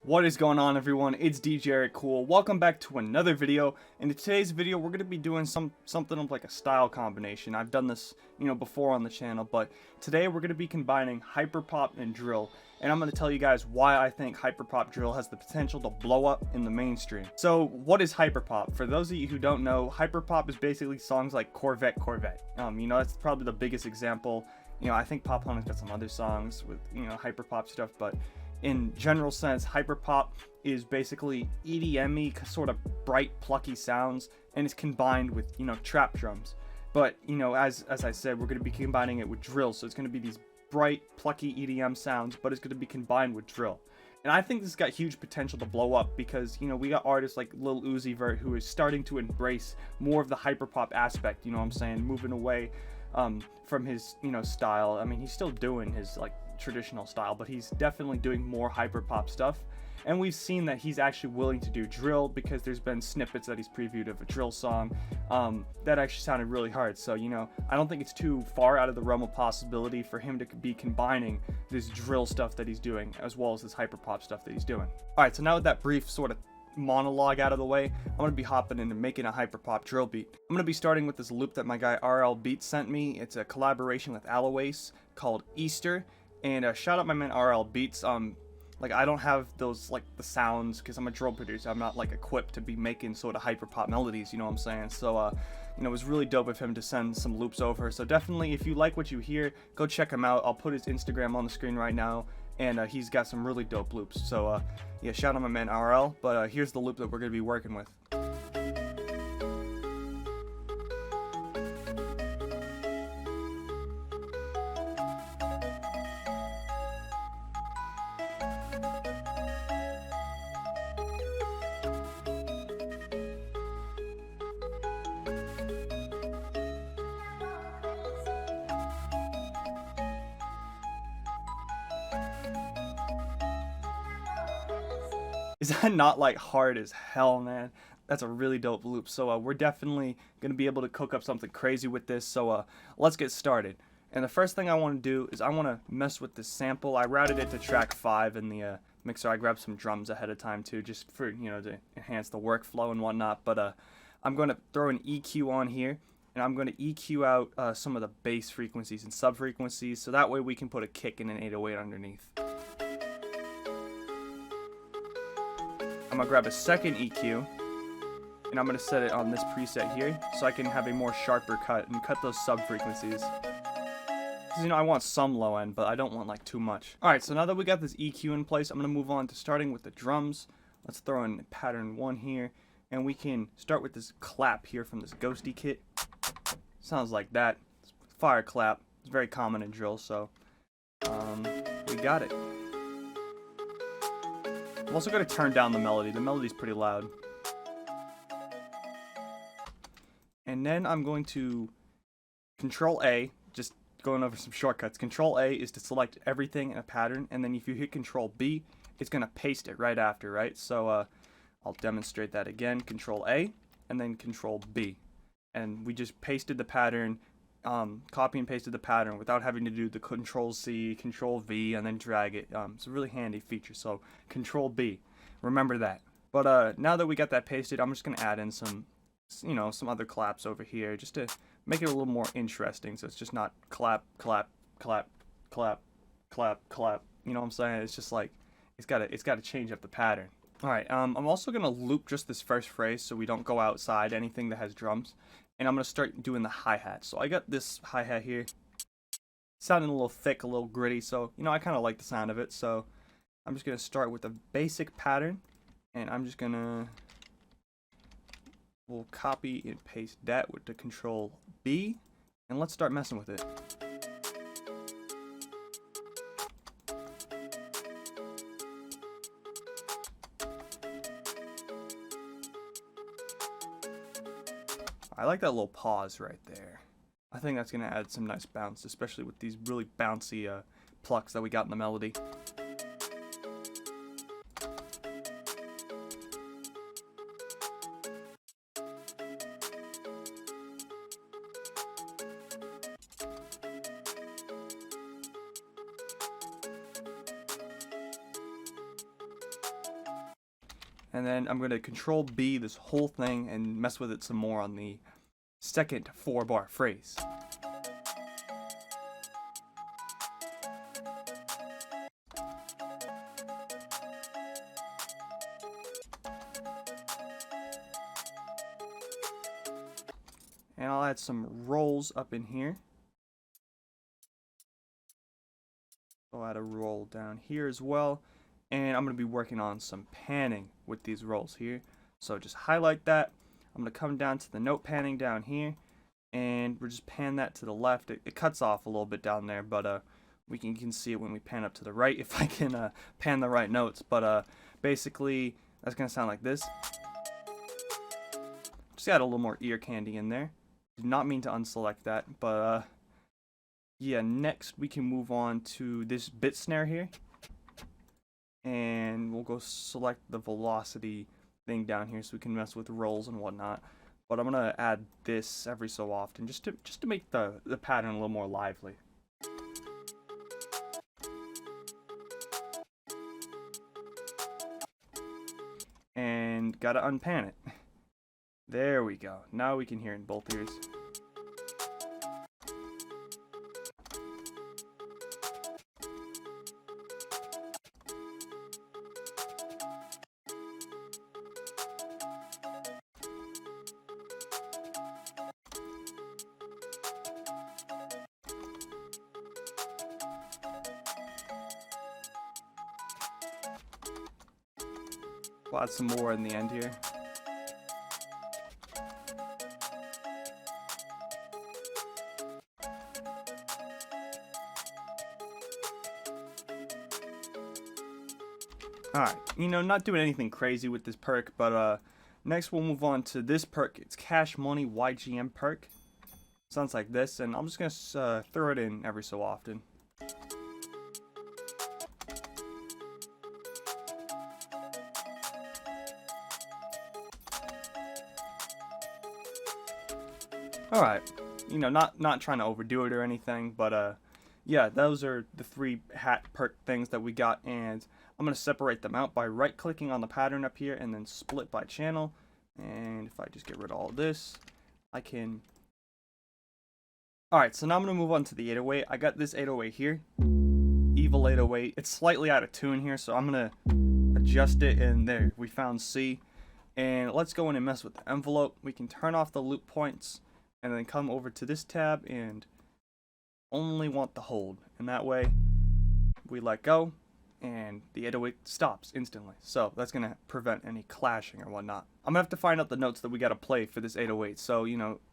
What is going on, everyone? It's DJ Kuhl. Welcome back to another video. And in today's video, we're going to be doing something of like a style combination. I've done this, before on the channel, but today we're going to be combining hyperpop and drill. And I'm going to tell you guys why I think hyperpop drill has the potential to blow up in the mainstream. So, what is hyperpop? For those of you who don't know, hyperpop is basically songs like Corvette, Corvette. That's probably the biggest example. I think Pop Hunter's got some other songs with, hyperpop stuff, but in general sense, hyperpop is basically EDM-y, sort of bright, plucky sounds, and it's combined with, trap drums. But, as I said, we're going to be combining it with drill, so it's going to be these bright, plucky EDM sounds, but it's going to be combined with drill. And I think this has got huge potential to blow up because, we got artists like Lil Uzi Vert who is starting to embrace more of the hyperpop aspect, moving away from his, style. I mean, he's still doing his, traditional style, but he's definitely doing more hyperpop stuff. And we've seen that he's actually willing to do drill because there's been snippets that he's previewed of a drill song that actually sounded really hard. So, I don't think it's too far out of the realm of possibility for him to be combining this drill stuff that he's doing as well as this hyperpop stuff that he's doing. Alright, so now with that brief sort of monologue out of the way, I'm going to be hopping into making a hyperpop drill beat. I'm going to be starting with this loop that my guy RL Beats sent me. It's a collaboration with Aloace called Easter. And shout out my man RL Beats. I don't have those, the sounds, because I'm a drill producer. I'm not, equipped to be making sort of hyperpop melodies, you know what I'm saying? So, it was really dope of him to send some loops over. So definitely, if you like what you hear, go check him out. I'll put his Instagram on the screen right now. And he's got some really dope loops. So, yeah, shout out my man RL. But here's the loop that we're going to be working with. Is that not hard as hell, man? That's a really dope loop. So we're definitely gonna be able to cook up something crazy with this. So let's get started. And the first thing I want to do is I want to mess with this sample. I routed it to track 5 in the mixer. I grabbed some drums ahead of time too, just for to enhance the workflow and whatnot. But I'm gonna throw an EQ on here, and I'm gonna EQ out some of the bass frequencies and sub frequencies, so that way we can put a kick and an 808 underneath. I'm going to grab a second EQ, and I'm going to set it on this preset here, so I can have a more sharper cut and cut those sub-frequencies. Because, I want some low end, but I don't want, too much. Alright, so now that we got this EQ in place, I'm going to move on to starting with the drums. Let's throw in pattern 1 here, and we can start with this clap here from this Ghosty kit. Sounds like that. Fire clap. It's very common in drill, so we got it. I'm also going to turn down the melody. The melody's pretty loud. And then I'm going to Control A, just going over some shortcuts. Control A is to select everything in a pattern, and then if you hit Control B, it's going to paste it right after, right? So I'll demonstrate that again. Control A, and then Control B. And we just pasted the pattern, copy and pasted the pattern without having to do the Control C, Control V, and then drag it. It's a really handy feature. So Control B, remember that. But now that we got that pasted, I'm just gonna add in some, some other claps over here, just to make it a little more interesting. So it's just not clap, clap, clap, clap, clap, clap. You know what I'm saying? It's just it's gotta change up the pattern. All right. I'm also gonna loop just this first phrase so we don't go outside anything that has drums. And I'm going to start doing the hi-hat. So I got this hi-hat here. Sounding a little thick, a little gritty. So, I kind of like the sound of it. So I'm just going to start with a basic pattern. And I'm just going to... We'll copy and paste that with the Control B. And let's start messing with it. I like that little pause right there. I think that's going to add some nice bounce, especially with these really bouncy plucks that we got in the melody. And then I'm going to Control B this whole thing and mess with it some more on the second 4-bar phrase. And I'll add some rolls up in here. I'll add a roll down here as well. And I'm going to be working on some panning with these rolls here. So just highlight that. I'm going to come down to the note panning down here. And we'll just pan that to the left. It cuts off a little bit down there, but you can see it when we pan up to the right if I can pan the right notes. But basically, that's going to sound like this. Just add a little more ear candy in there. Did not mean to unselect that, but yeah, next we can move on to this bit snare here. And we'll go select the velocity thing down here so we can mess with rolls and whatnot. But I'm gonna add this every so often just to make the pattern a little more lively. And gotta unpan it. There we go. Now we can hear it in both ears. We'll add some more in the end here. Alright, not doing anything crazy with this perk, but next we'll move on to this perk. It's Cash Money YGM perk. Sounds like this, and I'm just gonna throw it in every so often. Alright, not trying to overdo it or anything, but yeah, those are the 3 hat perk things that we got, and I'm going to separate them out by right-clicking on the pattern up here and then split by channel. And if I just get rid of all of this, I can... Alright, so now I'm going to move on to the 808. I got this 808 here, Evil 808. It's slightly out of tune here, so I'm going to adjust it, and there, we found C. And let's go in and mess with the envelope. We can turn off the loop points, and then come over to this tab, and only want the hold. And that way, we let go, and the 808 stops instantly. So that's going to prevent any clashing or whatnot. I'm going to have to find out the notes that we got to play for this 808. So,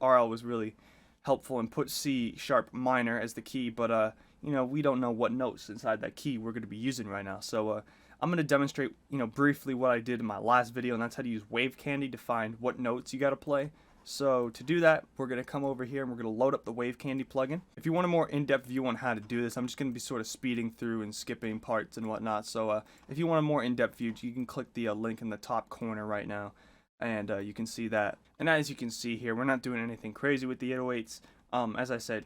RL was really helpful and put C sharp minor as the key, but, we don't know what notes inside that key we're going to be using right now. So, I'm going to demonstrate, briefly what I did in my last video, and that's how to use wave candy to find what notes you got to play. So to do that, we're going to come over here and we're going to load up the Wave Candy plugin. If you want a more in-depth view on how to do this, I'm just going to be sort of speeding through and skipping parts and whatnot. So if you want a more in-depth view, you can click the link in the top corner right now, and you can see that. And as you can see here, we're not doing anything crazy with the 808s. As I said,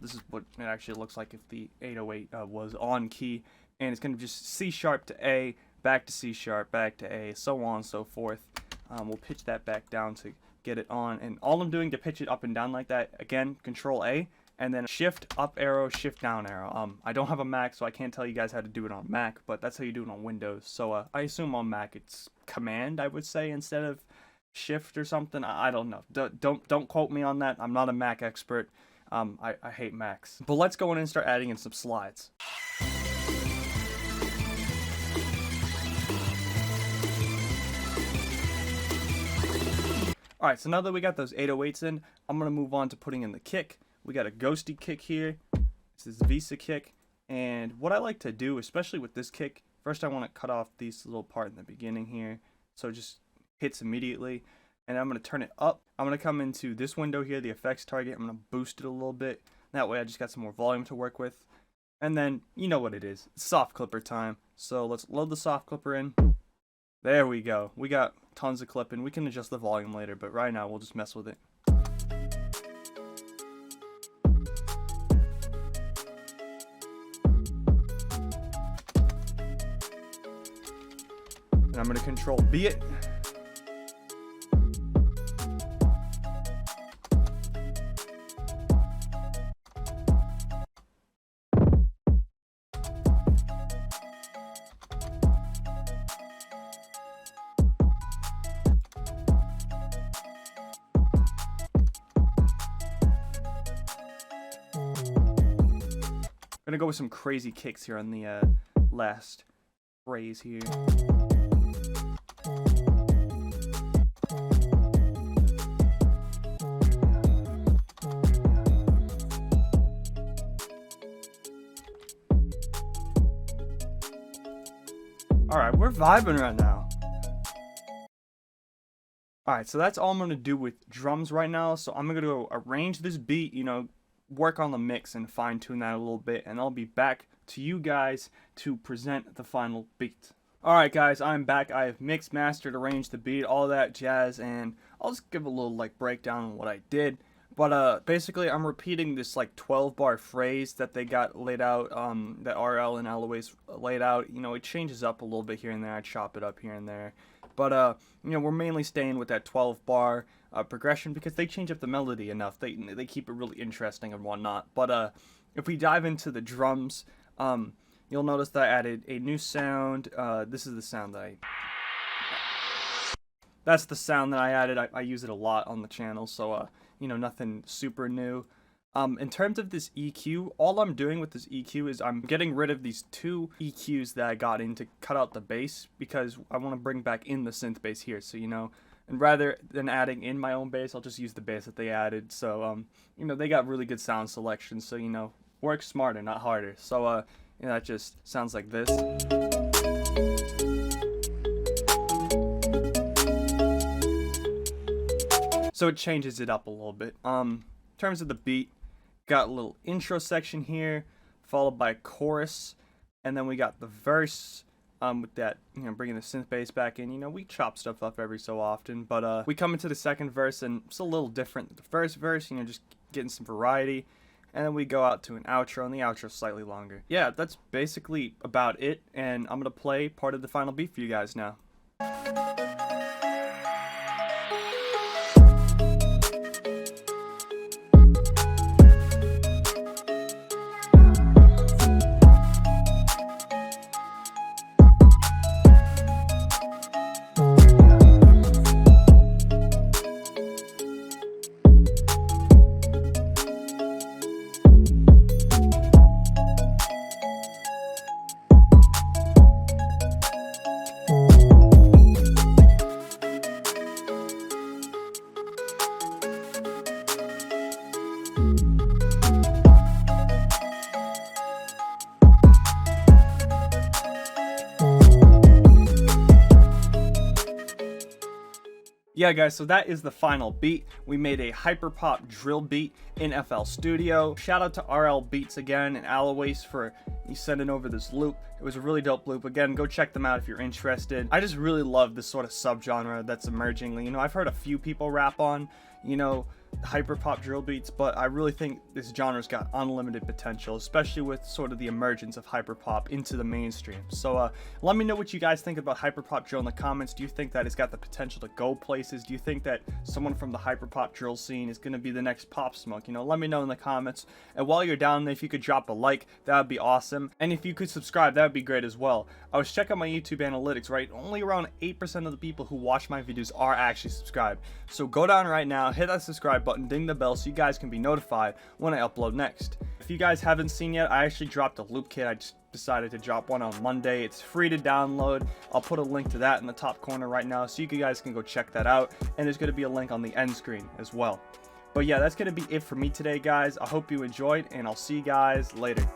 this is what it actually looks like if the 808 was on key, and it's going to just C sharp to A, back to C sharp, back to A, so on and so forth. We'll pitch that back down to get it on, and all I'm doing to pitch it up and down like that, again, Control A, and then shift up arrow, shift down arrow. I don't have a Mac, so I can't tell you guys how to do it on Mac, but that's how you do it on Windows. So I assume on Mac it's Command, I would say, instead of Shift or something. I don't know. Don't quote me on that. I'm not a Mac expert. I hate Macs. But let's go in and start adding in some slides. Alright, so now that we got those 808s in, I'm going to move on to putting in the kick. We got a ghosty kick here. This is Visa kick. And what I like to do, especially with this kick, first I want to cut off this little part in the beginning here. So it just hits immediately. And I'm going to turn it up. I'm going to come into this window here, the effects target. I'm going to boost it a little bit. That way I just got some more volume to work with. And then, you know what it is. It's soft clipper time. So let's load the soft clipper in. There we go. We got tons of clipping. We can adjust the volume later, but right now we'll just mess with it. And I'm going to control B it. Gonna go with some crazy kicks here on the last phrase here. Alright, we're vibing right now. Alright, so that's all I'm gonna do with drums right now. So I'm gonna go arrange this beat, you know, work on the mix and fine tune that a little bit, and I'll be back to you guys to present the final beat. Alright guys, I'm back. I have mixed, mastered, arranged the beat, all that jazz, and I'll just give a little like breakdown on what I did. But basically I'm repeating this like 12-bar phrase that they got laid out, that RL and Eloise laid out. You know, it changes up a little bit here and there. I chop it up here and there. But you know, we're mainly staying with that 12-bar progression because they change up the melody enough. They keep it really interesting and whatnot. But if we dive into the drums, you'll notice that I added a new sound. This is the sound that that's the sound that I added. I use it a lot on the channel, so you know, nothing super new. In terms of this EQ, all I'm doing with this EQ is I'm getting rid of these two EQs that I got in to cut out the bass, because I want to bring back in the synth bass here. So, you know, and rather than adding in my own bass, I'll just use the bass that they added. So, you know, they got really good sound selection. So, you know, work smarter, not harder. So, you know, that just sounds like this. So it changes it up a little bit. In terms of the beat, got a little intro section here, followed by a chorus, and then we got the verse with that, you know, bringing the synth bass back in. You know, we chop stuff up every so often, but we come into the second verse and it's a little different than the first verse, you know, just getting some variety. And then we go out to an outro, and the outro is slightly longer. Yeah, that's basically about it, and I'm gonna play part of the final beat for you guys now. Yeah guys, so that is the final beat. We made a hyperpop drill beat in FL Studio. Shout out to RL Beats again and Alois for sending over this loop. It was a really dope loop. Again, go check them out if you're interested. I just really love this sort of subgenre that's emerging. You know, I've heard a few people rap on, you know, hyperpop drill beats, but I really think this genre's got unlimited potential, especially with sort of the emergence of hyperpop into the mainstream. So let me know what you guys think about hyperpop drill in the comments. Do you think that it's got the potential to go places? Do you think that someone from the hyperpop drill scene is going to be the next Pop Smoke? You know, let me know in the comments. And while you're down there, if you could drop a like, that would be awesome. And if you could subscribe, that would be great as well. I was checking my YouTube analytics, right? Only around 8% of the people who watch my videos are actually subscribed. So go down right now, hit that subscribe button, ding the bell so you guys can be notified when I upload next. If you guys haven't seen yet, I actually dropped a loop kit. I just decided to drop one on Monday. It's free to download. I'll put a link to that in the top corner right now so you guys can go check that out, and there's going to be a link on the end screen as well. But yeah, that's going to be it for me today, guys. I hope you enjoyed, and I'll see you guys later.